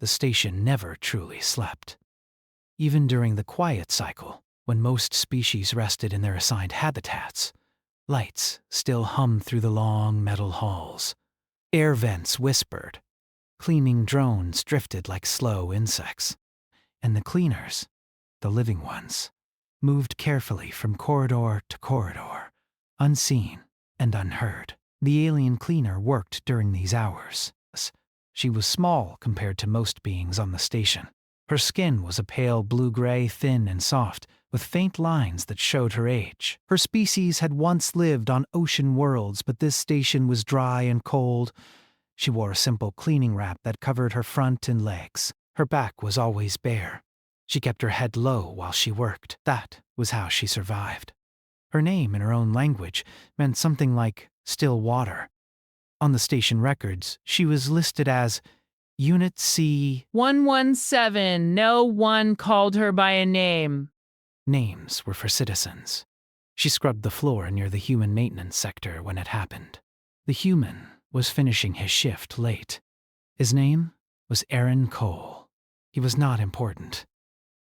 the station never truly slept. Even during the quiet cycle, when most species rested in their assigned habitats, lights still hummed through the long metal halls. Air vents whispered. Cleaning drones drifted like slow insects. And the cleaners, the living ones, moved carefully from corridor to corridor, unseen and unheard. The alien cleaner worked during these hours. She was small compared to most beings on the station. Her skin was a pale blue-gray, thin and soft, with faint lines that showed her age. Her species had once lived on ocean worlds, but this station was dry and cold. She wore a simple cleaning wrap that covered her front and legs. Her back was always bare. She kept her head low while she worked. That was how she survived. Her name in her own language meant something like still water. On the station records, she was listed as Unit C 117. No one called her by a name. Names were for citizens. She scrubbed the floor near the human maintenance sector when it happened. The human was finishing his shift late. His name was Aaron Cole. He was not important.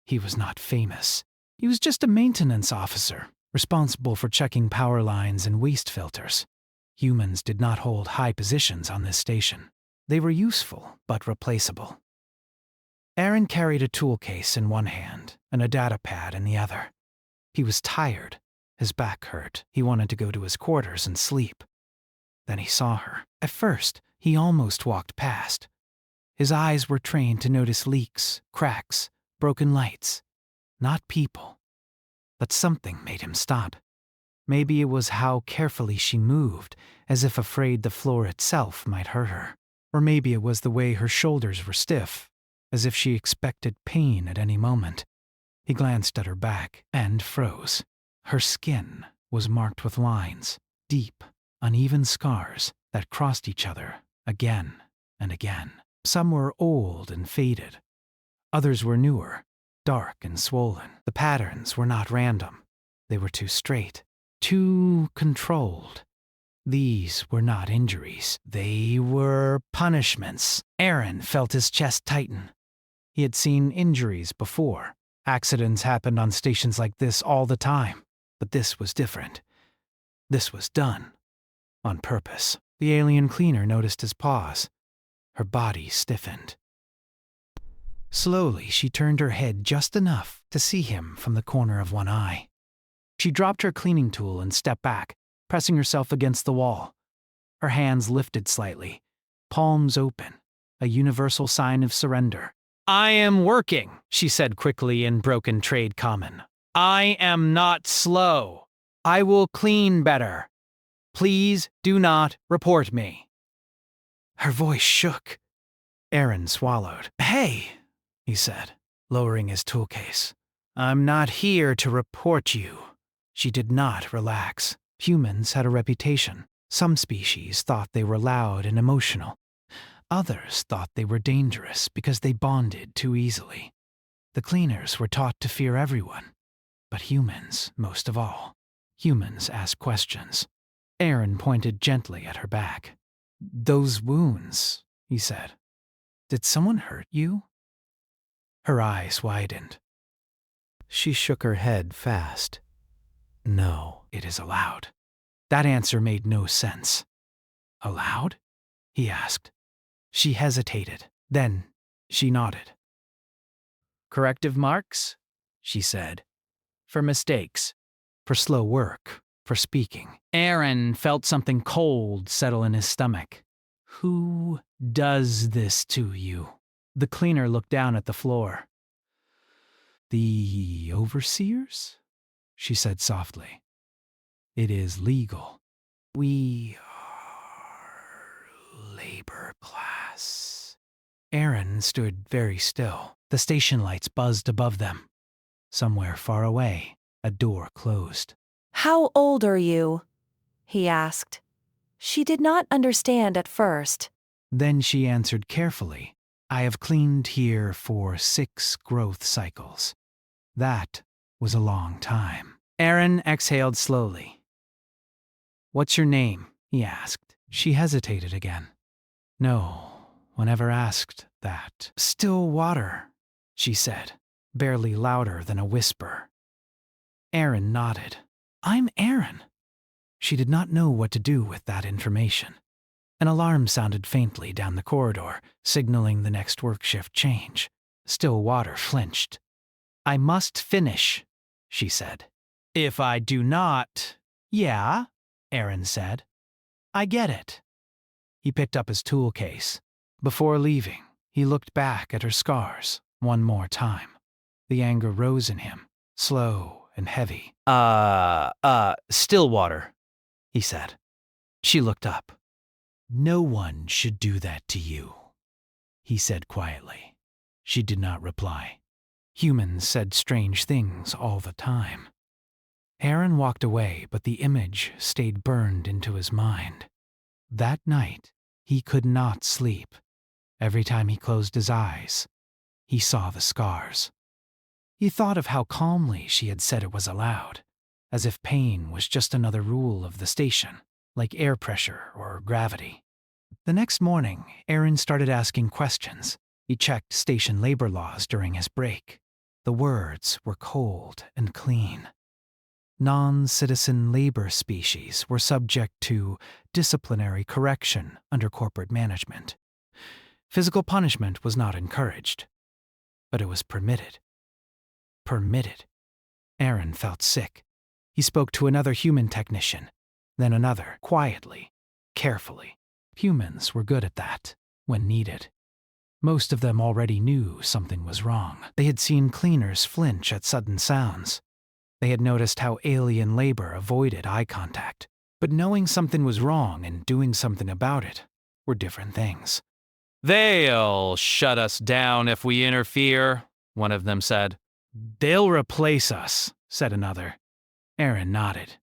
He was not famous. He was just a maintenance officer, responsible for checking power lines and waste filters. Humans did not hold high positions on this station. They were useful, but replaceable. Aaron carried a tool case in one hand and a data pad in the other. He was tired. His back hurt. He wanted to go to his quarters and sleep. Then he saw her. At first, he almost walked past. His eyes were trained to notice leaks, cracks, broken lights. Not people. But something made him stop. Maybe it was how carefully she moved, as if afraid the floor itself might hurt her. Or maybe it was the way her shoulders were stiff, as if she expected pain at any moment. He glanced at her back and froze. Her skin was marked with lines, deep, uneven scars that crossed each other again and again. Some were old and faded. Others were newer, dark and swollen. The patterns were not random. They were too straight, too controlled. These were not injuries. They were punishments. Aaron felt his chest tighten. He had seen injuries before. Accidents happened on stations like this all the time. But this was different. This was done. On purpose. The alien cleaner noticed his pause. Her body stiffened. Slowly, she turned her head just enough to see him from the corner of one eye. She dropped her cleaning tool and stepped back, pressing herself against the wall. Her hands lifted slightly, palms open, a universal sign of surrender. "I am working," she said quickly in broken trade common. "I am not slow. I will clean better. Please do not report me." Her voice shook. Aaron swallowed. "Hey," he said, lowering his tool case. "I'm not here to report you." She did not relax. Humans had a reputation. Some species thought they were loud and emotional. Others thought they were dangerous because they bonded too easily. The cleaners were taught to fear everyone, but humans most of all. Humans asked questions. Aaron pointed gently at her back. "Those wounds," he said. "Did someone hurt you?" Her eyes widened. She shook her head fast. "No, it is allowed." That answer made no sense. "Allowed?" he asked. She hesitated. Then she nodded. "Corrective marks?" she said. "For mistakes. For slow work. For speaking." Aaron felt something cold settle in his stomach. "Who does this to you?" The cleaner looked down at the floor. "The overseers?" she said softly. "It is legal. We are labor class." Aaron stood very still. The station lights buzzed above them. Somewhere far away, a door closed. "How old are you?" he asked. She did not understand at first. Then she answered carefully, "I have cleaned here for 6 growth cycles." That was a long time. Aaron exhaled slowly. "What's your name?" he asked. She hesitated again. No, whenever asked, that. Still water, she said, barely louder than a whisper. Aaron nodded. I'm Aaron. She did not know what to do with that information. An alarm sounded faintly down the corridor, signaling the next work shift change. Stillwater flinched. I must finish, she said. If I do not... Yeah, Aaron said. I get it. He picked up his tool case. Before leaving, he looked back at her scars one more time. The anger rose in him, slow and heavy. Stillwater, he said. She looked up. No one should do that to you, he said quietly. She did not reply. Humans said strange things all the time. Aaron walked away, but the image stayed burned into his mind. That night, he could not sleep. Every time he closed his eyes, he saw the scars. He thought of how calmly she had said it was allowed, as if pain was just another rule of the station, like air pressure or gravity. The next morning, Aaron started asking questions. He checked station labor laws during his break. The words were cold and clean. Non-citizen labor species were subject to disciplinary correction under corporate management. Physical punishment was not encouraged, but it was permitted. Permitted. Aaron felt sick. He spoke to another human technician, then another, quietly, carefully. Humans were good at that, when needed. Most of them already knew something was wrong. They had seen cleaners flinch at sudden sounds. They had noticed how alien labor avoided eye contact. But knowing something was wrong and doing something about it were different things. They'll shut us down if we interfere, one of them said. They'll replace us, said another. Aaron nodded.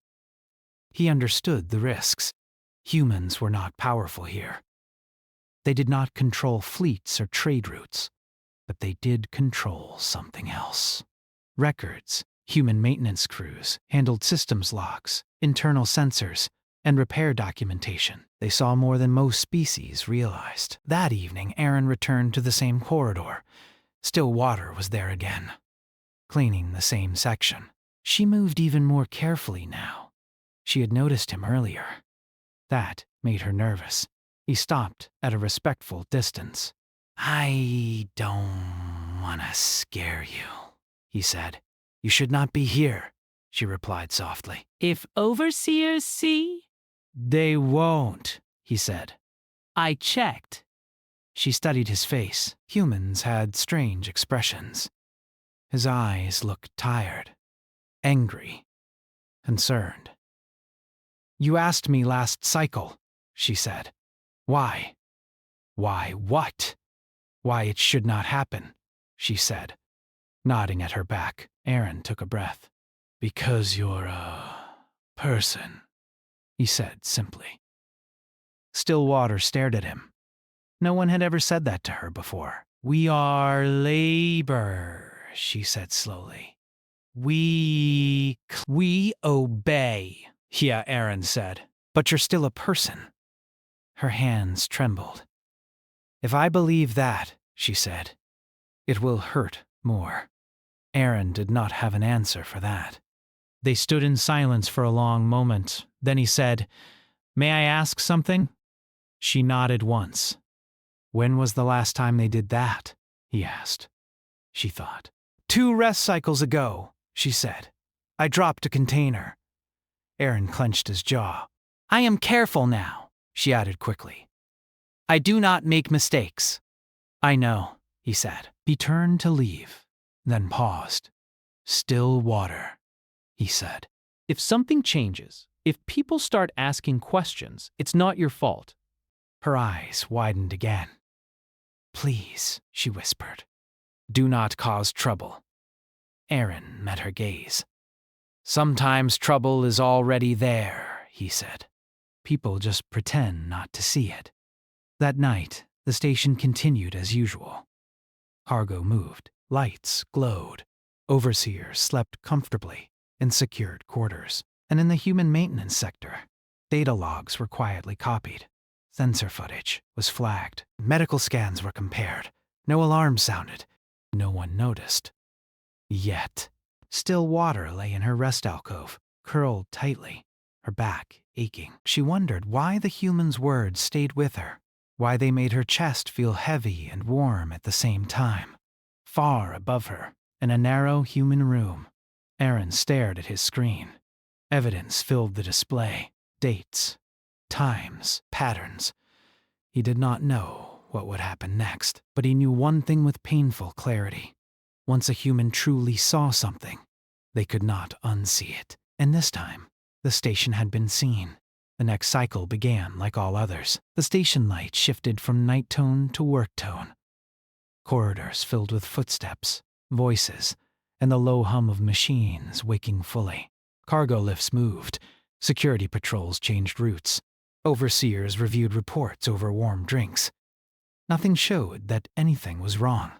He understood the risks. Humans were not powerful here. They did not control fleets or trade routes, but they did control something else. Records, human maintenance crews, handled systems logs, internal sensors, and repair documentation. They saw more than most species realized. That evening, Aaron returned to the same corridor. Stillwater was there again, cleaning the same section. She moved even more carefully now. She had noticed him earlier. That made her nervous. He stopped at a respectful distance. I don't want to scare you, he said. You should not be here, she replied softly. If overseers see? They won't, he said. I checked. She studied his face. Humans had strange expressions. His eyes looked tired, angry, concerned. You asked me last cycle, she said. Why? Why what? Why it should not happen, she said, nodding at her back. Aaron took a breath. Because you're a person, he said simply. Stillwater stared at him. No one had ever said that to her before. We are labor, she said slowly. We obey, yeah, Aaron said. But you're still a person. Her hands trembled. If I believe that, she said, it will hurt more. Aaron did not have an answer for that. They stood in silence for a long moment. Then he said, May I ask something? She nodded once. When was the last time they did that? He asked. She thought. 2 rest cycles ago, she said. I dropped a container. Aaron clenched his jaw. I am careful now, she added quickly. I do not make mistakes. I know, he said. He turned to leave, then paused. Still water, he said. If something changes, if people start asking questions, it's not your fault. Her eyes widened again. Please, she whispered. Do not cause trouble. Aaron met her gaze. Sometimes trouble is already there, he said. People just pretend not to see it. That night, the station continued as usual. Cargo moved, lights glowed. Overseers slept comfortably in secured quarters. And in the human maintenance sector, data logs were quietly copied. Sensor footage was flagged. Medical scans were compared. No alarm sounded. No one noticed. Yet, still water lay in her rest alcove, curled tightly, her back aching. She wondered why the human's words stayed with her, why they made her chest feel heavy and warm at the same time. Far above her, in a narrow human room, Aaron stared at his screen. Evidence filled the display. Dates, times, patterns. He did not know what would happen next, but he knew one thing with painful clarity. Once a human truly saw something, they could not unsee it. And this time, the station had been seen. The next cycle began like all others. The station light shifted from night tone to work tone. Corridors filled with footsteps, voices, and the low hum of machines waking fully. Cargo lifts moved. Security patrols changed routes. Overseers reviewed reports over warm drinks. Nothing showed that anything was wrong,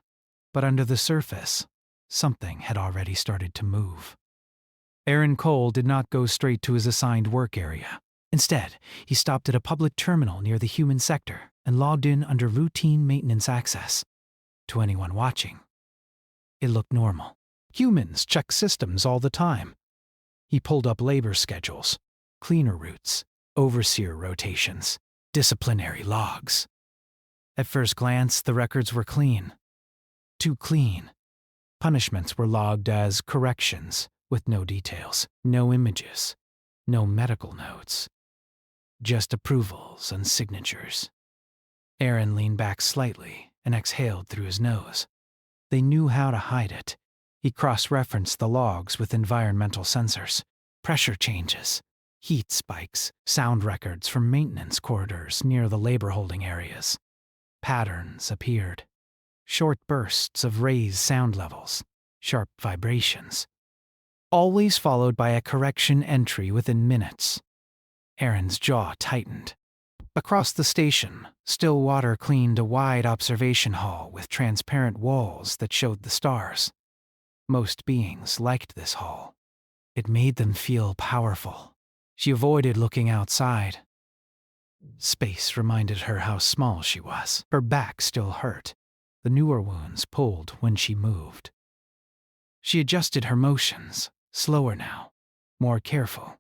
but under the surface, something had already started to move. Aaron Cole did not go straight to his assigned work area. Instead, he stopped at a public terminal near the human sector and logged in under routine maintenance access. To anyone watching, it looked normal. Humans check systems all the time. He pulled up labor schedules, cleaner routes, overseer rotations, disciplinary logs. At first glance, the records were clean. Too clean. Punishments were logged as corrections, with no details, no images, no medical notes. Just approvals and signatures. Aaron leaned back slightly and exhaled through his nose. They knew how to hide it. He cross-referenced the logs with environmental sensors, pressure changes, heat spikes, sound records from maintenance corridors near the labor-holding areas. Patterns appeared. Short bursts of raised sound levels, sharp vibrations. Always followed by a correction entry within minutes. Aaron's jaw tightened. Across the station, still water cleaned a wide observation hall with transparent walls that showed the stars. Most beings liked this hall. It made them feel powerful. She avoided looking outside. Space reminded her how small she was. Her back still hurt. The newer wounds pulled when she moved. She adjusted her motions, slower now, more careful.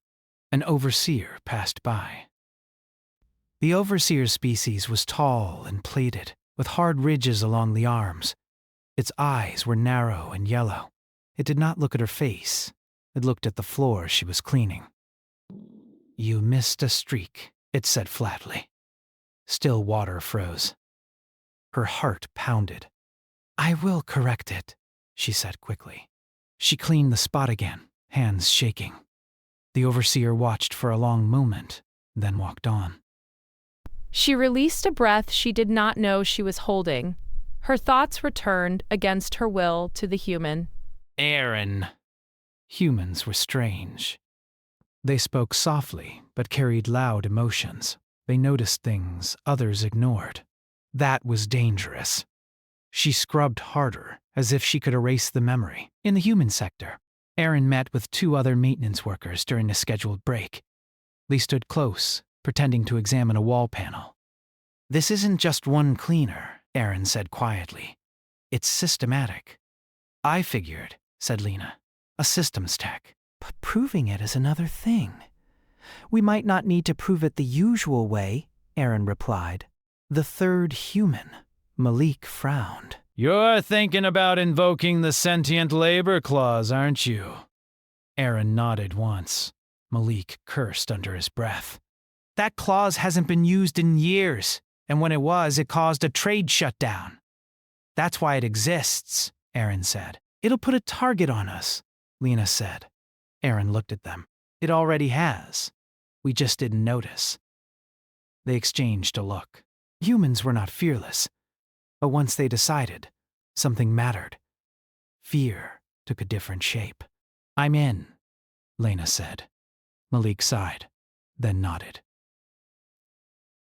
An overseer passed by. The overseer species was tall and plated, with hard ridges along the arms. Its eyes were narrow and yellow. It did not look at her face. It looked at the floor she was cleaning. "You missed a streak," it said flatly. Still water froze. Her heart pounded. "I will correct it," she said quickly. She cleaned the spot again, hands shaking. The overseer watched for a long moment, then walked on. She released a breath she did not know she was holding. Her thoughts returned against her will to the human. Aaron. Humans were strange. They spoke softly, but carried loud emotions. They noticed things others ignored. That was dangerous. She scrubbed harder, as if she could erase the memory. In the human sector, Aaron met with 2 other maintenance workers during a scheduled break. They stood close, pretending to examine a wall panel. "This isn't just one cleaner," Aaron said quietly. "It's systematic." "I figured," said Lena. "A systems tech. But proving it is another thing." "We might not need to prove it the usual way," Aaron replied. "The third human." Malik frowned. "You're thinking about invoking the sentient labor clause, aren't you?" Aaron nodded once. Malik cursed under his breath. "That clause hasn't been used in years, and when it was, it caused a trade shutdown." "That's why it exists," Aaron said. "It'll put a target on us," Lena said. Aaron looked at them. "It already has. We just didn't notice." They exchanged a look. Humans were not fearless. But once they decided, something mattered. Fear took a different shape. "I'm in," Lena said. Malik sighed, then nodded.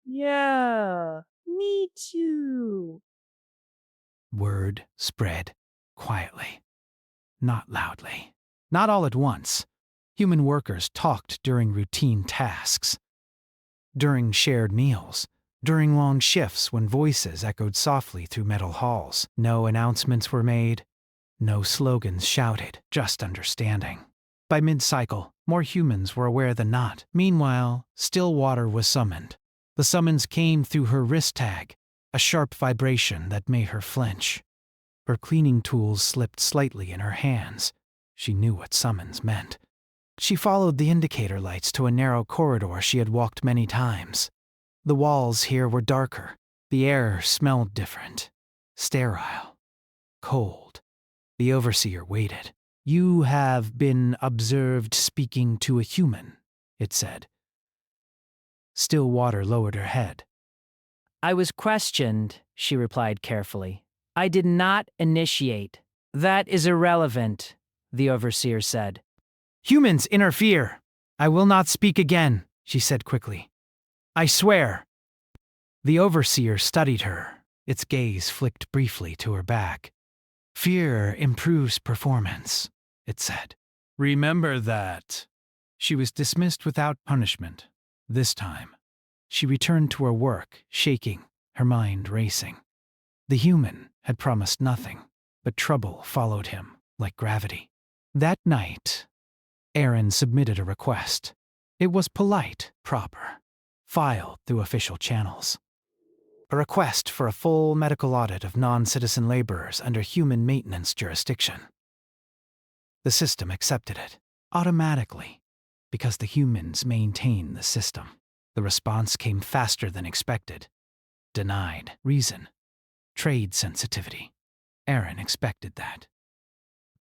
Yeah, me too. Word spread quietly, not loudly. Not all at once. Human workers talked during routine tasks. During shared meals, During long shifts when voices echoed softly through metal halls, no announcements were made, no slogans shouted, just understanding. By mid-cycle, more humans were aware than not. Meanwhile, Stillwater was summoned. The summons came through her wrist tag, a sharp vibration that made her flinch. Her cleaning tools slipped slightly in her hands. She knew what summons meant. She followed the indicator lights to a narrow corridor she had walked many times. The walls here were darker. The air smelled different. Sterile. Cold. The overseer waited. "You have been observed speaking to a human," it said. Stillwater lowered her head. I was questioned, she replied carefully. I did not initiate. That is irrelevant, the overseer said. "Humans interfere. I will not speak again," she said quickly. "I swear." The overseer studied her. Its gaze flicked briefly to her back. "Fear improves performance," it said. "Remember that." She was dismissed without punishment. This time, she returned to her work, shaking, her mind racing. The human had promised nothing, but trouble followed him like gravity. That night, Aaron submitted a request. It was polite, proper, filed through official channels. A request for a full medical audit of non-citizen laborers under human maintenance jurisdiction. The system accepted it, automatically, because the humans maintain the system. The response came faster than expected. Denied. Reason. Trade sensitivity. Aaron expected that.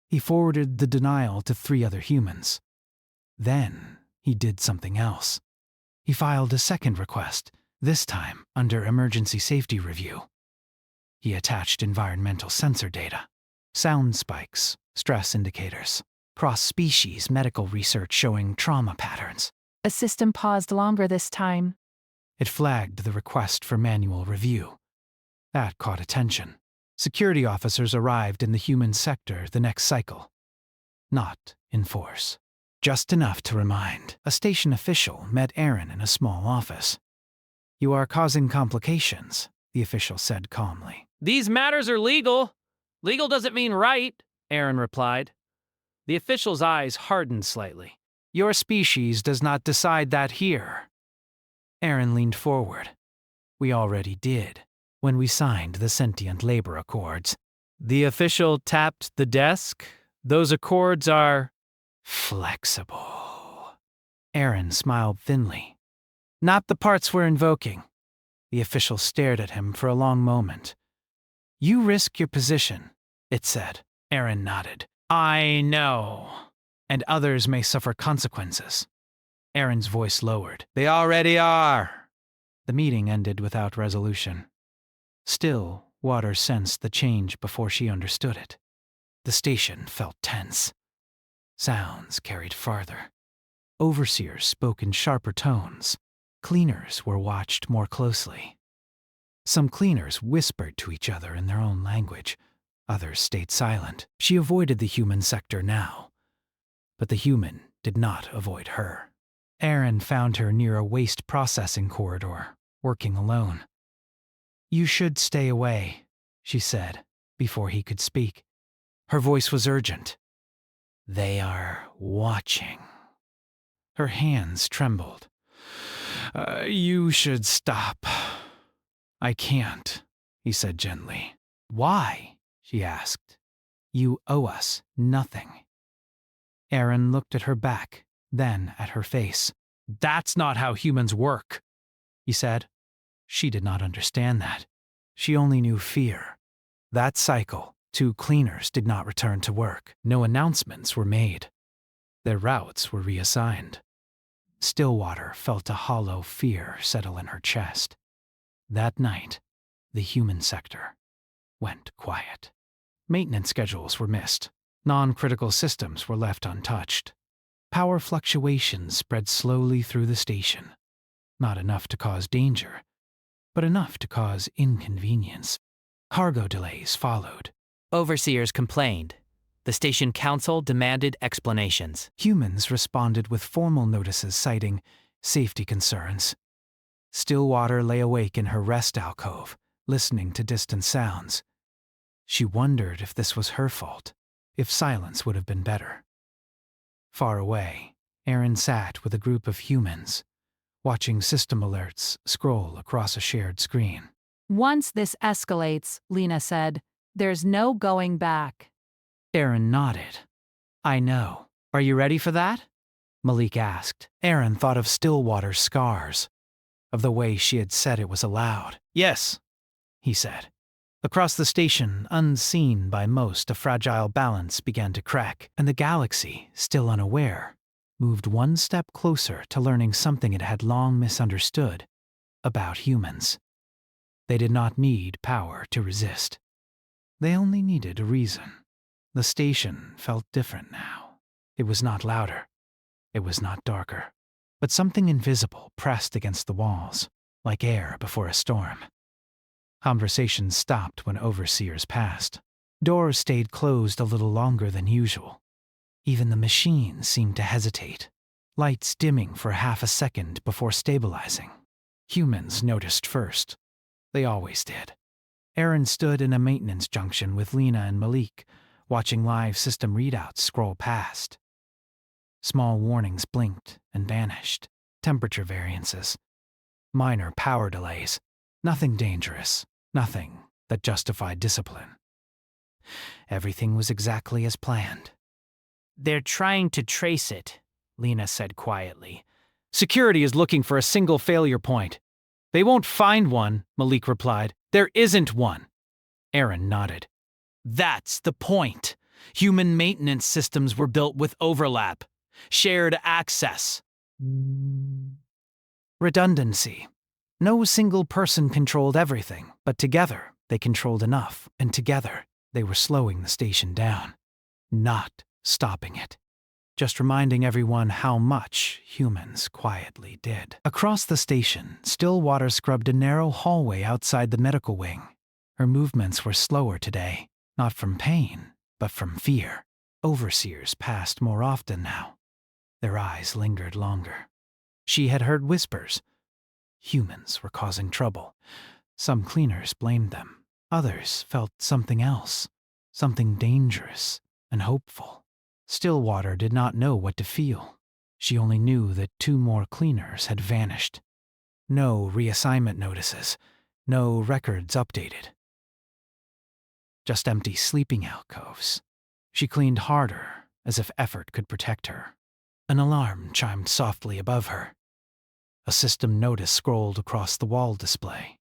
He forwarded the denial to 3 other humans. Then he did something else. He filed a second request, this time under emergency safety review. He attached environmental sensor data, sound spikes, stress indicators, cross-species medical research showing trauma patterns. A system paused longer this time. It flagged the request for manual review. That caught attention. Security officers arrived in the human sector the next cycle. Not in force. Just enough to remind. A station official met Aaron in a small office. "You are causing complications," the official said calmly. These matters are legal. Legal doesn't mean right, Aaron replied. The official's eyes hardened slightly. "Your species does not decide that here." Aaron leaned forward. "We already did, when we signed the Sentient Labor Accords." The official tapped the desk. Those accords are flexible. Aaron smiled thinly. "Not the parts we're invoking." The official stared at him for a long moment. "You risk your position," it said. Aaron nodded. "I know. And others may suffer consequences." Aaron's voice lowered. "They already are." The meeting ended without resolution. Still, Water sensed the change before she understood it. The station felt tense. Sounds carried farther. Overseers spoke in sharper tones. Cleaners were watched more closely. Some cleaners whispered to each other in their own language. Others stayed silent. She avoided the human sector now. But the human did not avoid her. Aaron found her near a waste processing corridor, working alone. "You should stay away," she said, before he could speak. Her voice was urgent. "They are watching." Her hands trembled. You should stop." "I can't," he said gently. "Why?" she asked. "You owe us nothing." Aaron looked at her back, then at her face. "That's not how humans work," he said. She did not understand that. She only knew fear. That cycle, 2 cleaners did not return to work. No announcements were made. Their routes were reassigned. Stillwater felt a hollow fear settle in her chest. That night, the human sector went quiet. Maintenance schedules were missed. Non-critical systems were left untouched. Power fluctuations spread slowly through the station. Not enough to cause danger, but enough to cause inconvenience. Cargo delays followed. Overseers complained. The station council demanded explanations. Humans responded with formal notices citing safety concerns. Stillwater lay awake in her rest alcove, listening to distant sounds. She wondered if this was her fault, if silence would have been better. Far away, Aaron sat with a group of humans, watching system alerts scroll across a shared screen. Once this escalates, Lena said, there's no going back. Aaron nodded. I know. Are you ready for that? Malik asked. Aaron thought of Stillwater's scars, of the way she had said it was allowed. Yes, he said. Across the station, unseen by most, a fragile balance began to crack, and the galaxy, still unaware, moved one step closer to learning something it had long misunderstood about humans. They did not need power to resist. They only needed a reason. The station felt different now. It was not louder. It was not darker. But something invisible pressed against the walls, like air before a storm. Conversations stopped when overseers passed. Doors stayed closed a little longer than usual. Even the machine seemed to hesitate, lights dimming for half a second before stabilizing. Humans noticed first. They always did. Aaron stood in a maintenance junction with Lena and Malik, watching live system readouts scroll past. Small warnings blinked and vanished. Temperature variances. Minor power delays. Nothing dangerous. Nothing that justified discipline. Everything was exactly as planned. They're trying to trace it, Lena said quietly. Security is looking for a single failure point. They won't find one, Malik replied. There isn't one. Aaron nodded. That's the point. Human maintenance systems were built with overlap. Shared access. Redundancy. No single person controlled everything, but together they controlled enough, and together they were slowing the station down, not stopping it, just reminding everyone how much humans quietly did. Across the station, Stillwater scrubbed a narrow hallway outside the medical wing. Her movements were slower today, not from pain, but from fear. Overseers passed more often now. Their eyes lingered longer. She had heard whispers. Humans were causing trouble. Some cleaners blamed them. Others felt something else, something dangerous and hopeful. Stillwater did not know what to feel. She only knew that 2 more cleaners had vanished. No reassignment notices, no records updated. Just empty sleeping alcoves. She cleaned harder, as if effort could protect her. An alarm chimed softly above her. A system notice scrolled across the wall display.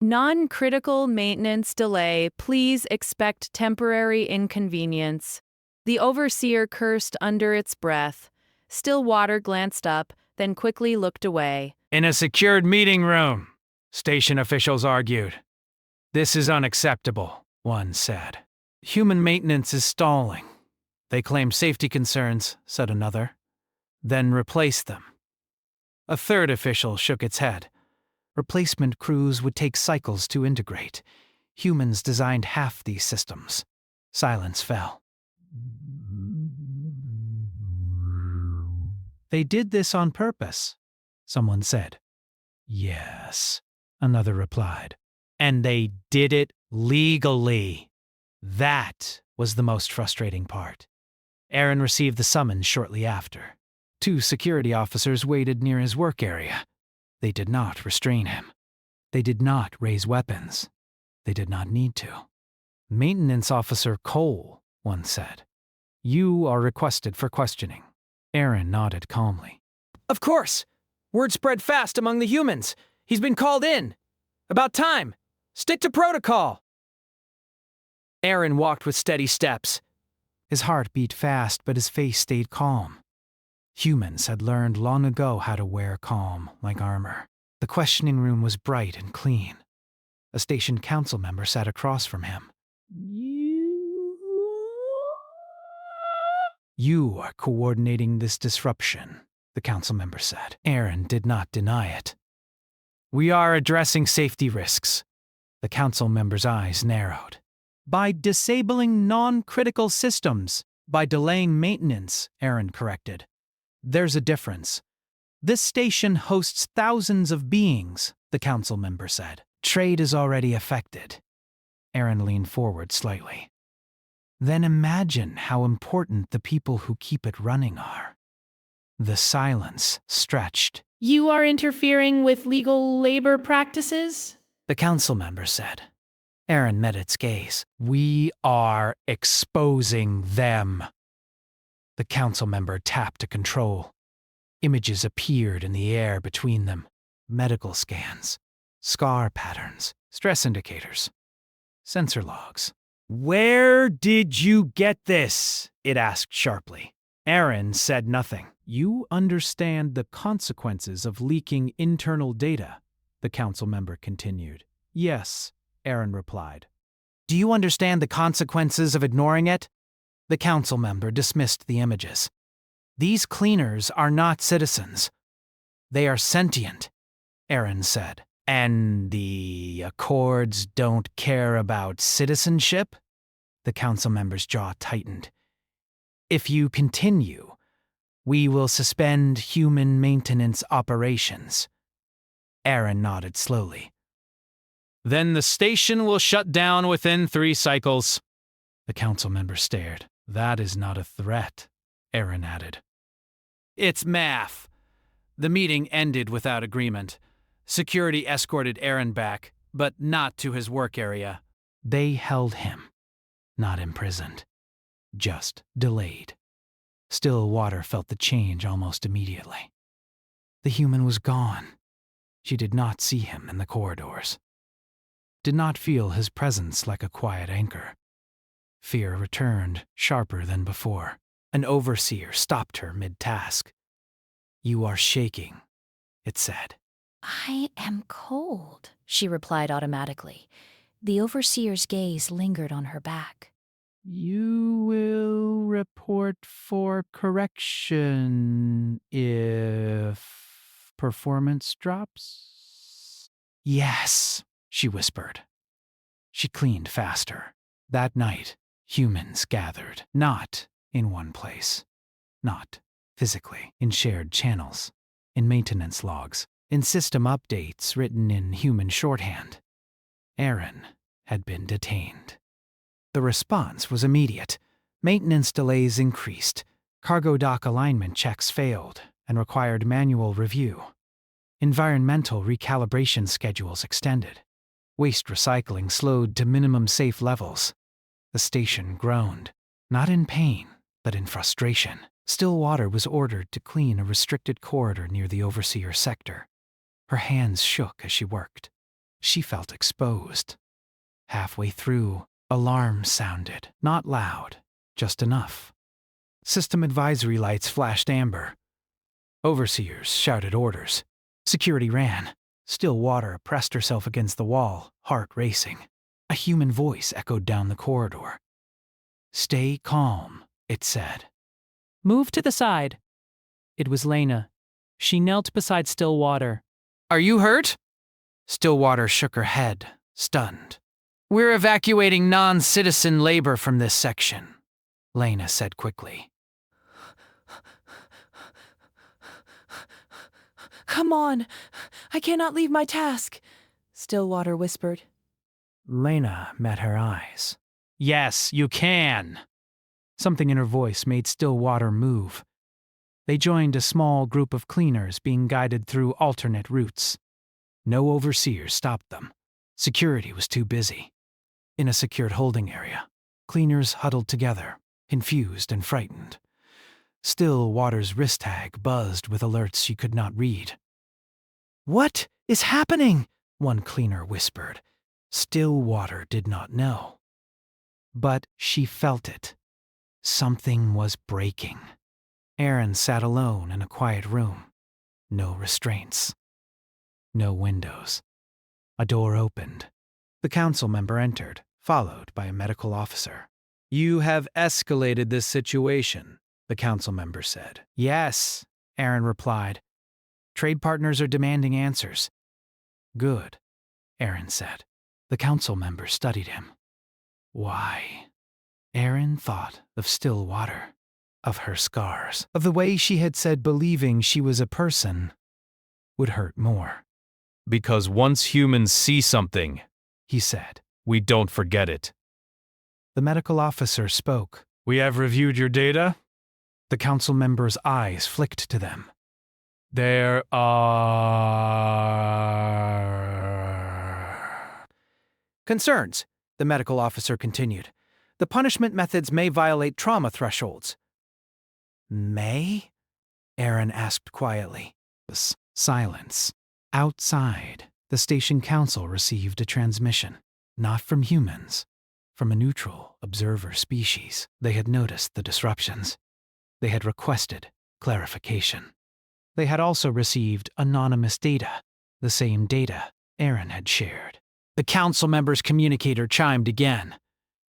Non-critical maintenance delay. Please expect temporary inconvenience. The overseer cursed under its breath. Stillwater glanced up, then quickly looked away. In a secured meeting room, station officials argued. This is unacceptable, one said. Human maintenance is stalling. They claim safety concerns, said another. Then replace them. A third official shook its head. Replacement crews would take cycles to integrate. Humans designed half these systems. Silence fell. They did this on purpose, someone said. Yes, another replied. And they did it legally. That was the most frustrating part. Aaron received the summons shortly after. 2 security officers waited near his work area. They did not restrain him. They did not raise weapons. They did not need to. Maintenance Officer Cole, one said. You are requested for questioning. Aaron nodded calmly. Of course. Word spread fast among the humans. He's been called in. About time. Stick to protocol. Aaron walked with steady steps. His heart beat fast, but his face stayed calm. Humans had learned long ago how to wear calm like armor. The questioning room was bright and clean. A station council member sat across from him. You are coordinating this disruption, the council member said. Aaron did not deny it. We are addressing safety risks. The council member's eyes narrowed. By disabling non-critical systems, by delaying maintenance, Aaron corrected. There's a difference. This station hosts thousands of beings, the council member said. Trade is already affected. Aaron leaned forward slightly. Then imagine how important the people who keep it running are. The silence stretched. You are interfering with legal labor practices? The council member said. Aaron met its gaze. We are exposing them. The council member tapped a control. Images appeared in the air between them. Medical scans, scar patterns, stress indicators, sensor logs. Where did you get this? It asked sharply. Aaron said nothing. You understand the consequences of leaking internal data, the council member continued. Yes, Aaron replied. Do you understand the consequences of ignoring it? The council member dismissed the images. These cleaners are not citizens. They are sentient, Aaron said. And the Accords don't care about citizenship? The council member's jaw tightened. If you continue, we will suspend human maintenance operations. Aaron nodded slowly. Then the station will shut down within 3 cycles. The council member stared. That is not a threat, Aaron added. It's math. The meeting ended without agreement. Security escorted Aaron back, but not to his work area. They held him, not imprisoned, just delayed. Stillwater felt the change almost immediately. The human was gone. She did not see him in the corridors. Did not feel his presence like a quiet anchor. Fear returned, sharper than before. An overseer stopped her mid-task. You are shaking, it said. I am cold, she replied automatically. The overseer's gaze lingered on her back. You will report for correction if performance drops? Yes, she whispered. She cleaned faster. That night, humans gathered, not in one place, not physically, in shared channels, in maintenance logs, in system updates written in human shorthand. Aaron had been detained. The response was immediate. Maintenance delays increased. Cargo dock alignment checks failed and required manual review. Environmental recalibration schedules extended. Waste recycling slowed to minimum safe levels. The station groaned, not in pain, but in frustration. Stillwater was ordered to clean a restricted corridor near the overseer sector. Her hands shook as she worked. She felt exposed. Halfway through, alarms sounded, not loud, just enough. System advisory lights flashed amber. Overseers shouted orders. Security ran. Stillwater pressed herself against the wall, heart racing. A human voice echoed down the corridor. Stay calm, it said. Move to the side. It was Lena. She knelt beside Stillwater. Are you hurt? Stillwater shook her head, stunned. We're evacuating non-citizen labor from this section, Lena said quickly. Come on, I cannot leave my task, Stillwater whispered. Lena met her eyes. Yes, you can. Something in her voice made Stillwater move. They joined a small group of cleaners being guided through alternate routes. No overseers stopped them. Security was too busy. In a secured holding area, cleaners huddled together, confused and frightened. Stillwater's wrist tag buzzed with alerts she could not read. What is happening? One cleaner whispered. Stillwater did not know. But she felt it. Something was breaking. Aaron sat alone in a quiet room. No restraints. No windows. A door opened. The council member entered, followed by a medical officer. You have escalated this situation, the council member said. Yes, Aaron replied. Trade partners are demanding answers. Good, Aaron said. The council member studied him. Why? Aaron thought of Stillwater. of her scars, of the way she had said believing she was a person would hurt more. Because once humans see something, He said. we don't forget it. The medical officer spoke. We have reviewed your data. The council members' eyes flicked to them. There are Concerns, the medical officer continued. The punishment methods may violate trauma thresholds. May? Aaron asked quietly. Silence. Outside, the station council received a transmission, not from humans, from a neutral observer species. They had noticed the disruptions. They had requested clarification. They had also received anonymous data, the same data Aaron had shared. The council member's communicator chimed again.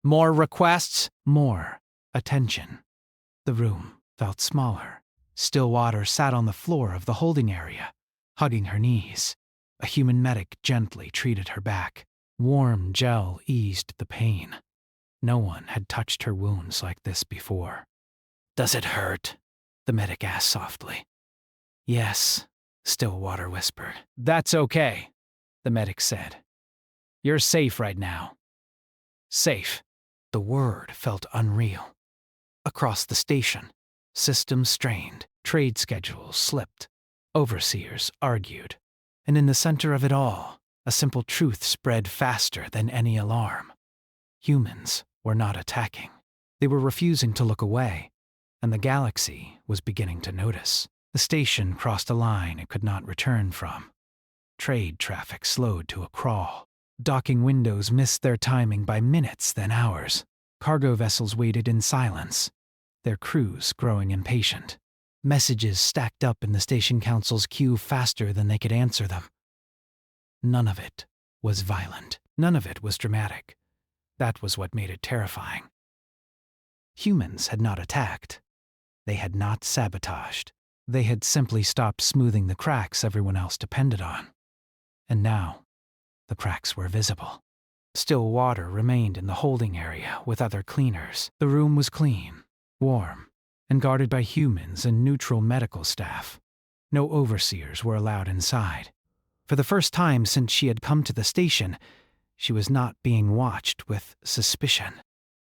More requests, more attention. The room felt smaller. Stillwater sat on the floor of the holding area, hugging her knees. A human medic gently treated her back. Warm gel eased the pain. No one had touched her wounds like this before. Does it hurt? The medic asked softly. Yes, Stillwater whispered. That's okay, the medic said. You're safe right now. Safe. The word felt unreal. Across the station, systems strained, trade schedules slipped, overseers argued. And in the center of it all, a simple truth spread faster than any alarm. Humans were not attacking. They were refusing to look away, and the galaxy was beginning to notice. The station crossed a line it could not return from. Trade traffic slowed to a crawl. Docking windows missed their timing by minutes, then hours. Cargo vessels waited in silence, their crews growing impatient. Messages stacked up in the station council's queue faster than they could answer them. None of it was violent. None of it was dramatic. That was what made it terrifying. Humans had not attacked. They had not sabotaged. They had simply stopped smoothing the cracks everyone else depended on. And now, the cracks were visible. Still water remained in the holding area with other cleaners. The room was clean, warm, and guarded by humans and neutral medical staff. No overseers were allowed inside. For the first time since she had come to the station, she was not being watched with suspicion.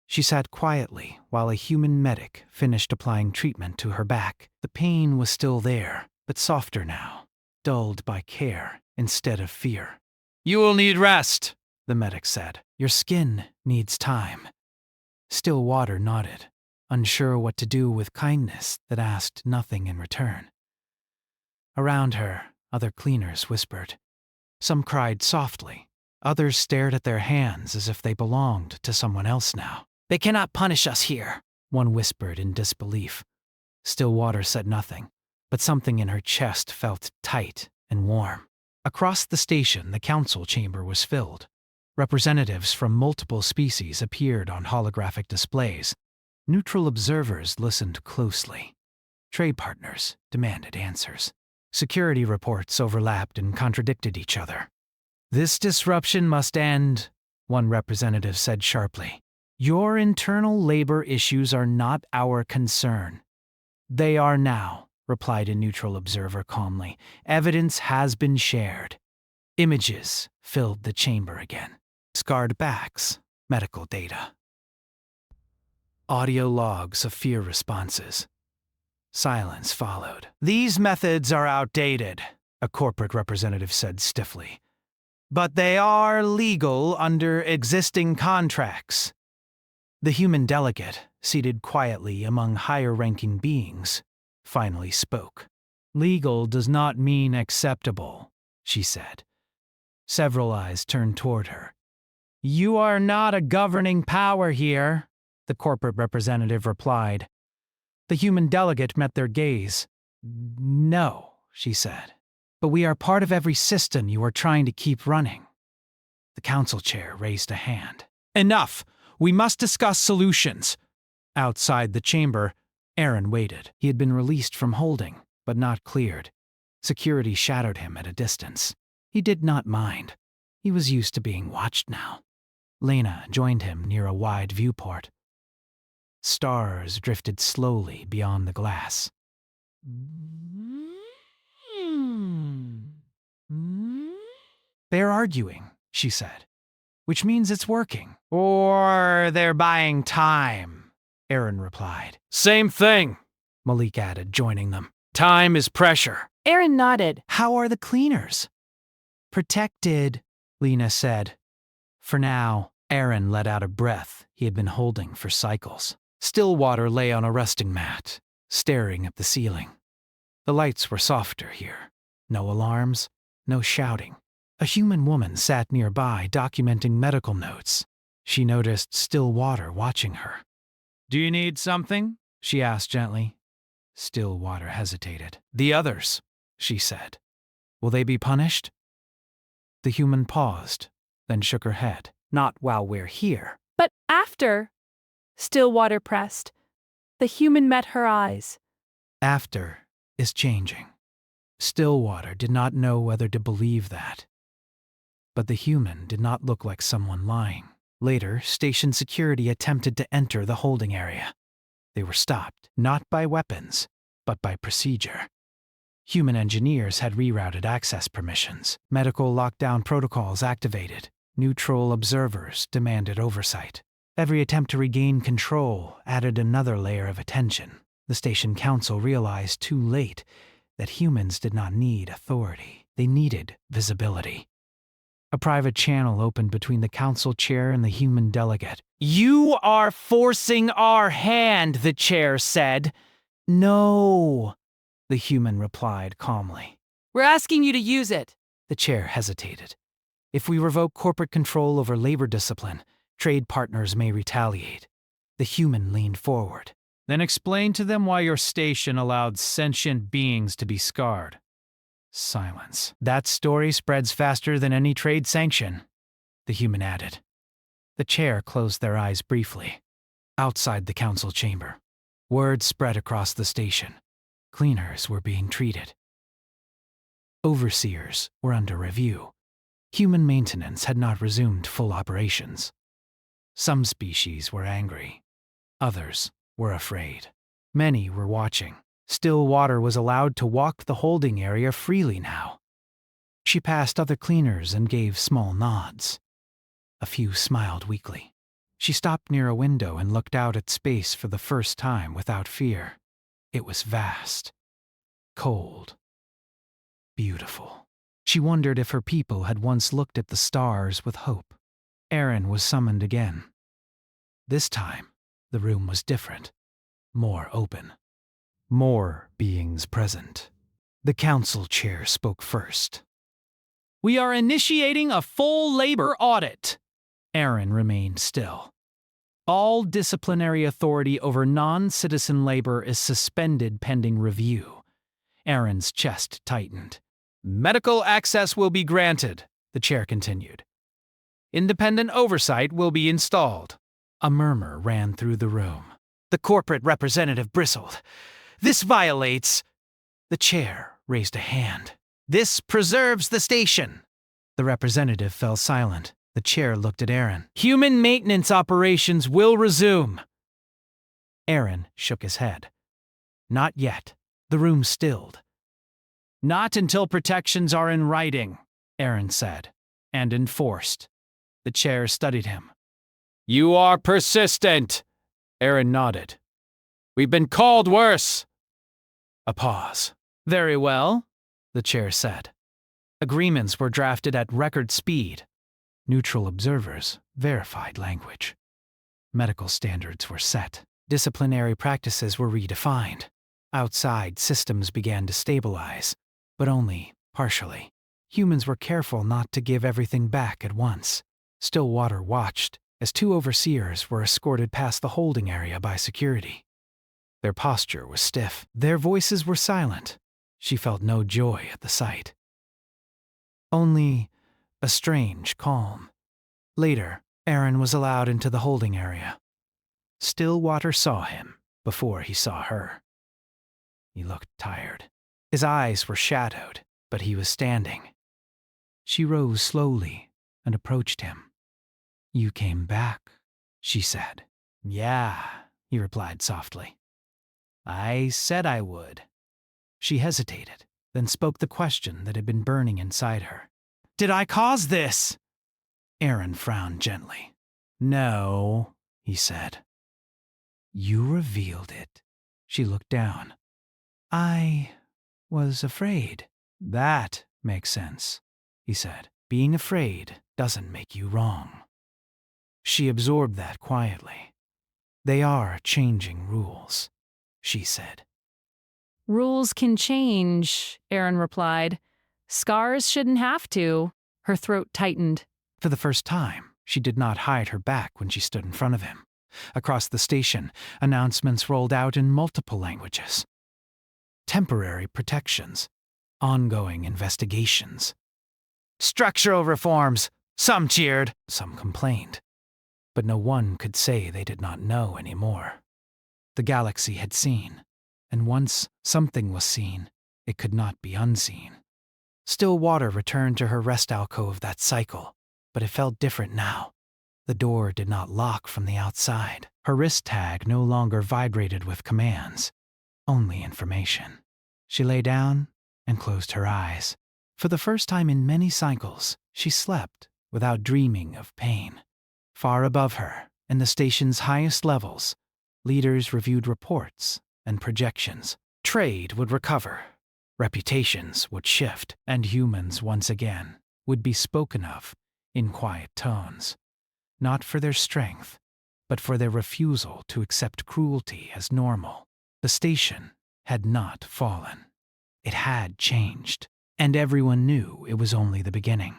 She sat quietly while a human medic finished applying treatment to her back. The pain was still there, but softer now, dulled by care instead of fear. You will need rest, the medic said. Your skin needs time. Stillwater nodded, unsure what to do with kindness that asked nothing in return. Around her, other cleaners whispered. Some cried softly. Others stared at their hands as if they belonged to someone else now. They cannot punish us here, one whispered in disbelief. Stillwater said nothing, but something in her chest felt tight and warm. Across the station, the council chamber was filled. Representatives from multiple species appeared on holographic displays. Neutral observers listened closely. Trade partners demanded answers. Security reports overlapped and contradicted each other. This disruption must end, one representative said sharply. Your internal labor issues are not our concern. They are now, replied a neutral observer calmly. Evidence has been shared. Images filled the chamber again. Scarred backs, medical data. Audio logs of fear responses. Silence followed. These methods are outdated, a corporate representative said stiffly. But they are legal under existing contracts. The human delegate, seated quietly among higher-ranking beings, finally spoke. Legal does not mean acceptable, she said. Several eyes turned toward her. You are not a governing power here, the corporate representative replied. The human delegate met their gaze. No, she said. But we are part of every system you are trying to keep running. The council chair raised a hand. Enough! We must discuss solutions. Outside the chamber, Aaron waited. He had been released from holding, but not cleared. Security shadowed him at a distance. He did not mind. He was used to being watched now. Lena joined him near a wide viewport. Stars drifted slowly beyond the glass. They're arguing, she said, which means it's working. Or they're buying time, Aaron replied. Same thing, Malik added, joining them. time is pressure. Aaron nodded. How are the cleaners? Protected, Lena said. For now, Aaron let out a breath he had been holding for cycles. Stillwater lay on a resting mat, staring at the ceiling. The lights were softer here. No alarms, no shouting. A human woman sat nearby documenting medical notes. She noticed Stillwater watching her. Do you need something? She asked gently. Stillwater hesitated. The others, she said. Will they be punished? The human paused, then shook her head. Not while we're here. But after, Stillwater pressed. The human met her eyes. After is changing. Stillwater did not know whether to believe that. But the human did not look like someone lying. Later, station security attempted to enter the holding area. They were stopped, not by weapons, but by procedure. Human engineers had rerouted access permissions. Medical lockdown protocols activated. Neutral observers demanded oversight. Every attempt to regain control added another layer of attention. The station council realized too late that humans did not need authority. They needed visibility. A private channel opened between the council chair and the human delegate. You are forcing our hand, the chair said. No, the human replied calmly. We're asking you to use it. The chair hesitated. If we revoke corporate control over labor discipline, trade partners may retaliate. The human leaned forward. Then explain to them why your station allowed sentient beings to be scarred. Silence. That story spreads faster than any trade sanction, the human added. The chair closed their eyes briefly. Outside the council chamber, word spread across the station. Cleaners were being treated. Overseers were under review. Human maintenance had not resumed full operations. Some species were angry. Others were afraid. Many were watching. Stillwater was allowed to walk the holding area freely now. She passed other cleaners and gave small nods. A few smiled weakly. She stopped near a window and looked out at space for the first time without fear. It was vast, cold, beautiful. She wondered if her people had once looked at the stars with hope. Aaron was summoned again. This time, the room was different, more open. More beings present. The council chair spoke first. We are initiating a full labor audit. Aaron remained still. All disciplinary authority over non-citizen labor is suspended pending review. Aaron's chest tightened. Medical access will be granted, the chair continued. Independent oversight will be installed. A murmur ran through the room. The corporate representative bristled. This violates... The chair raised a hand. This preserves the station. The representative fell silent. The chair looked at Aaron. Human maintenance operations will resume. Aaron shook his head. Not yet. The room stilled. Not until protections are in writing, Aaron said, and enforced. The chair studied him. You are persistent, Aaron nodded. We've been called worse. A pause. Very well, the chair said. Agreements were drafted at record speed. Neutral observers verified language. Medical standards were set. Disciplinary practices were redefined. Outside systems began to stabilize, but only partially. Humans were careful not to give everything back at once. Stillwater watched as two overseers were escorted past the holding area by security. Their posture was stiff. Their voices were silent. She felt no joy at the sight. Only a strange calm. Later, Aaron was allowed into the holding area. Stillwater saw him before he saw her. He looked tired. His eyes were shadowed, but he was standing. She rose slowly and approached him. You came back, she said. Yeah, he replied softly. I said I would. She hesitated, then spoke the question that had been burning inside her. Did I cause this? Aaron frowned gently. No, he said. You revealed it. She looked down. I was afraid. That makes sense, he said. Being afraid doesn't make you wrong. She absorbed that quietly. They are changing rules, she said. Rules can change, Aaron replied. Scars shouldn't have to. Her throat tightened. For the first time, she did not hide her back when she stood in front of him. Across the station, announcements rolled out in multiple languages. Temporary protections, ongoing investigations. Structural reforms! Some cheered, some complained. But no one could say they did not know anymore. The galaxy had seen, and once something was seen, it could not be unseen. Still water returned to her rest alcove that cycle, but it felt different now. The door did not lock from the outside. Her wrist tag no longer vibrated with commands, only information. She lay down and closed her eyes. For the first time in many cycles, she slept without dreaming of pain. Far above her, in the station's highest levels, leaders reviewed reports and projections. Trade would recover, reputations would shift, and humans once again would be spoken of in quiet tones. Not for their strength, but for their refusal to accept cruelty as normal. The station had not fallen. It had changed, and everyone knew it was only the beginning.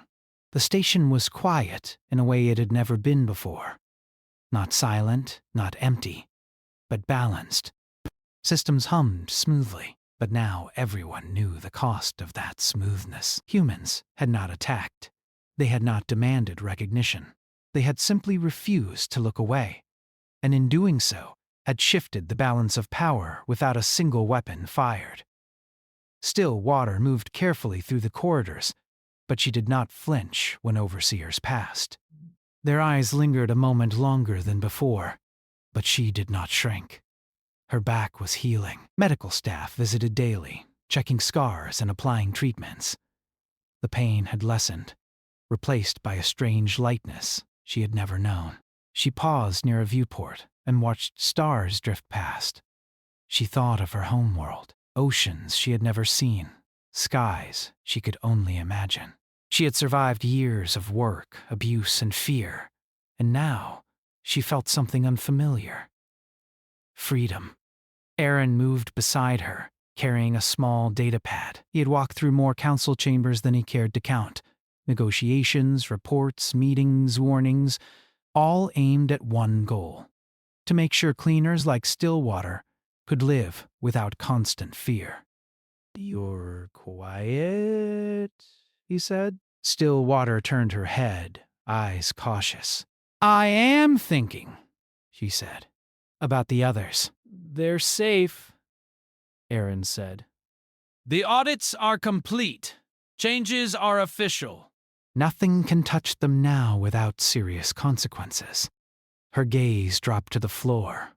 The station was quiet in a way it had never been before. Not silent, not empty, but balanced. Systems hummed smoothly, but now everyone knew the cost of that smoothness. Humans had not attacked. They had not demanded recognition. They had simply refused to look away, and in doing so, had shifted the balance of power without a single weapon fired. Still water moved carefully through the corridors, but she did not flinch when overseers passed. Their eyes lingered a moment longer than before, but she did not shrink. Her back was healing. Medical staff visited daily, checking scars and applying treatments. The pain had lessened, replaced by a strange lightness she had never known. She paused near a viewport and watched stars drift past. She thought of her homeworld, oceans she had never seen, skies she could only imagine. She had survived years of work, abuse, and fear, and now she felt something unfamiliar. Freedom. Aaron moved beside her, carrying a small data pad. He had walked through more council chambers than he cared to count. Negotiations, reports, meetings, warnings, all aimed at one goal: to make sure cleaners like Stillwater could live without constant fear. You're quiet, he said. Stillwater turned her head, eyes cautious. I am thinking, she said, about the others. They're safe, Aaron said. The audits are complete. Changes are official. Nothing can touch them now without serious consequences. Her gaze dropped to the floor.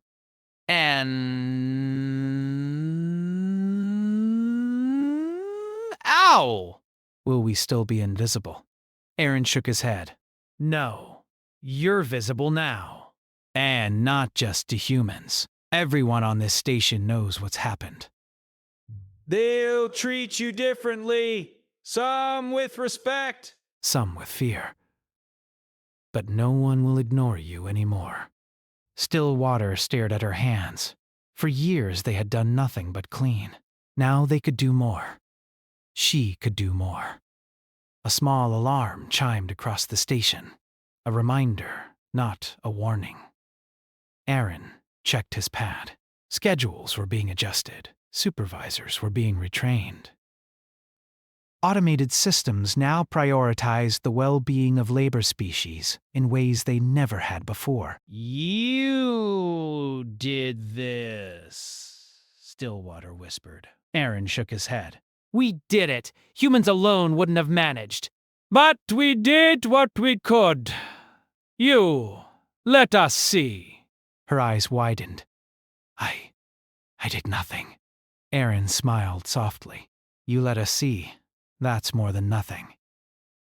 And... Ow! Will we still be invisible? Aaron shook his head. No, you're visible now. And not just to humans. Everyone on this station knows what's happened. They'll treat you differently. Some with respect. Some with fear. But no one will ignore you anymore. Stillwater stared at her hands. For years they had done nothing but clean. Now they could do more. She could do more. A small alarm chimed across the station. A reminder, not a warning. Aaron checked his pad. Schedules were being adjusted. Supervisors were being retrained. Automated systems now prioritized the well-being of labor species in ways they never had before. You did this, Stillwater whispered. Aaron shook his head. We did it. Humans alone wouldn't have managed. But we did what we could. You, let us see. Her eyes widened. I did nothing. Aaron smiled softly. You let us see. That's more than nothing.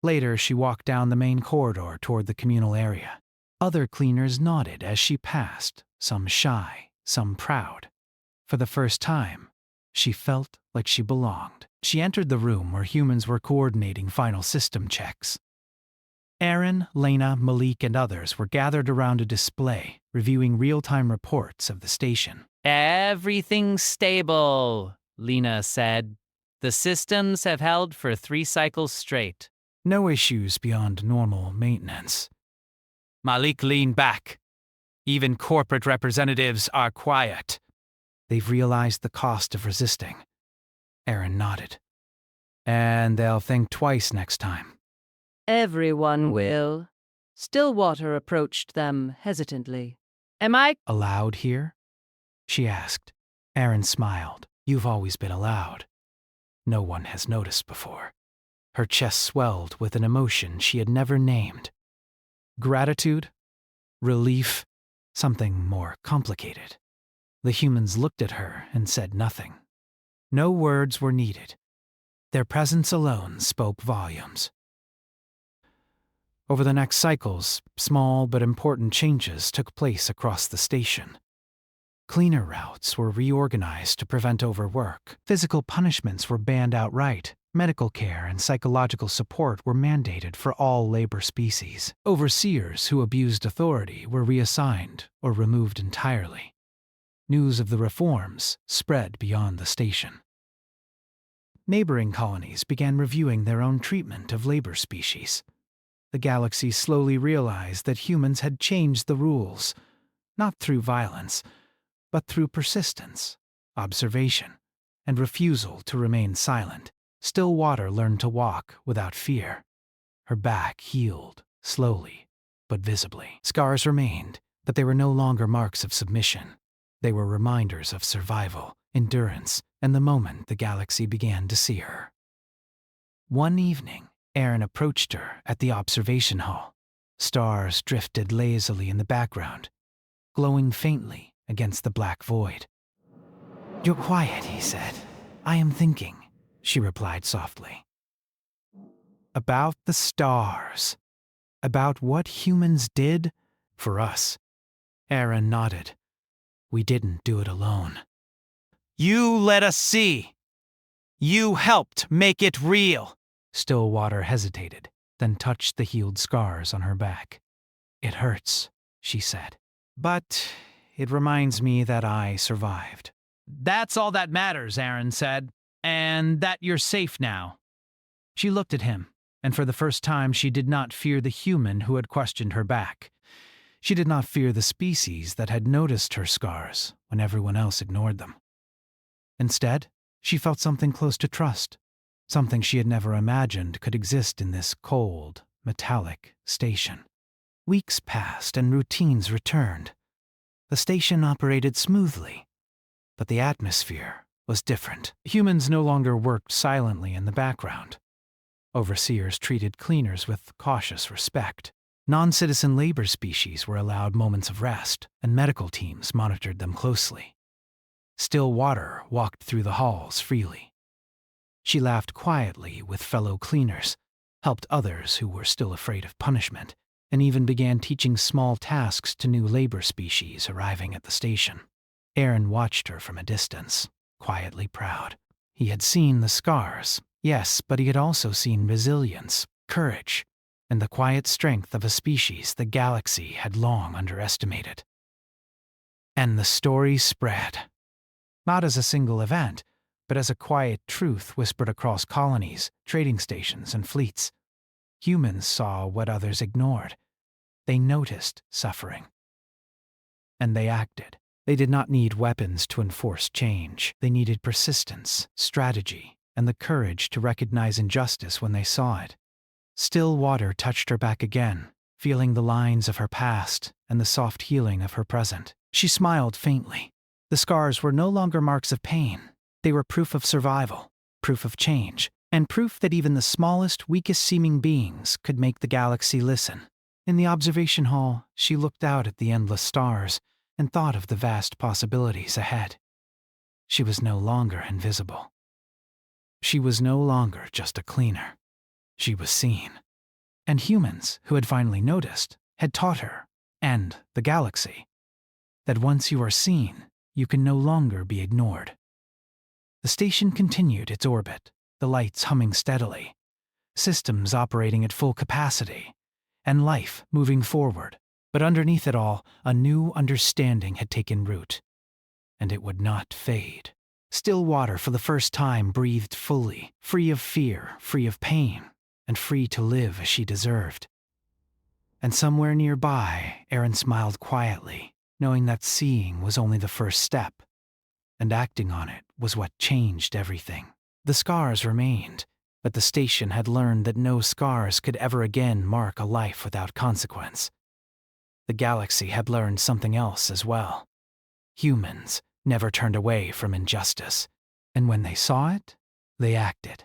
Later, she walked down the main corridor toward the communal area. Other cleaners nodded as she passed, some shy, some proud. For the first time, she felt like she belonged. She entered the room where humans were coordinating final system checks. Aaron, Lena, Malik, and others were gathered around a display, reviewing real-time reports of the station. Everything's stable, Lena said. The systems have held for 3 cycles straight. No issues beyond normal maintenance. Malik leaned back. Even corporate representatives are quiet. They've realized the cost of resisting. Aaron nodded. And they'll think twice next time. Everyone will. Stillwater approached them hesitantly. Am I Allowed here? She asked. Aaron smiled. You've always been allowed. No one has noticed before. Her chest swelled with an emotion she had never named. Gratitude? Relief? Something more complicated. The humans looked at her and said nothing. No words were needed. Their presence alone spoke volumes. Over the next cycles, small but important changes took place across the station. Cleaner routes were reorganized to prevent overwork. Physical punishments were banned outright. Medical care and psychological support were mandated for all labor species. Overseers who abused authority were reassigned or removed entirely. News of the reforms spread beyond the station. Neighboring colonies began reviewing their own treatment of labor species. The galaxy slowly realized that humans had changed the rules, not through violence, but through persistence, observation, and refusal to remain silent. Stillwater learned to walk without fear. Her back healed, slowly, but visibly. Scars remained, but they were no longer marks of submission. They were reminders of survival, endurance, and the moment the galaxy began to see her. One evening, Aaron approached her at the observation hall. Stars drifted lazily in the background, glowing faintly against the black void. You're quiet, he said. I am thinking, she replied softly. About the stars. About what humans did for us. Aaron nodded. We didn't do it alone. You let us see. You helped make it real. Stillwater hesitated, then touched the healed scars on her back. It hurts, she said. But it reminds me that I survived. That's all that matters, Aaron said. And that you're safe now. She looked at him, and for the first time she did not fear the human who had questioned her back. She did not fear the species that had noticed her scars when everyone else ignored them. Instead, she felt something close to trust, something she had never imagined could exist in this cold, metallic station. Weeks passed and routines returned. The station operated smoothly, but the atmosphere was different. Humans no longer worked silently in the background. Overseers treated cleaners with cautious respect. Non-citizen labor species were allowed moments of rest, and medical teams monitored them closely. Stillwater walked through the halls freely. She laughed quietly with fellow cleaners, helped others who were still afraid of punishment, and even began teaching small tasks to new labor species arriving at the station. Aaron watched her from a distance, quietly proud. He had seen the scars, yes, but he had also seen resilience, courage, and the quiet strength of a species the galaxy had long underestimated. And the story spread. Not as a single event, but as a quiet truth whispered across colonies, trading stations, and fleets. Humans saw what others ignored. They noticed suffering. And they acted. They did not need weapons to enforce change. They needed persistence, strategy, and the courage to recognize injustice when they saw it. Stillwater touched her back again, feeling the lines of her past and the soft healing of her present. She smiled faintly. The scars were no longer marks of pain. They were proof of survival, proof of change, and proof that even the smallest, weakest-seeming beings could make the galaxy listen. In the observation hall, she looked out at the endless stars, and thought of the vast possibilities ahead. She was no longer invisible. She was no longer just a cleaner. She was seen. And humans, who had finally noticed, had taught her, and the galaxy, that once you are seen, you can no longer be ignored. The station continued its orbit, the lights humming steadily, systems operating at full capacity, and life moving forward. But underneath it all, a new understanding had taken root, and it would not fade. Stillwater for the first time breathed fully, free of fear, free of pain, and free to live as she deserved. And somewhere nearby, Erin smiled quietly, knowing that seeing was only the first step, and acting on it was what changed everything. The scars remained, but the station had learned that no scars could ever again mark a life without consequence. The galaxy had learned something else as well. Humans never turned away from injustice, and when they saw it, they acted.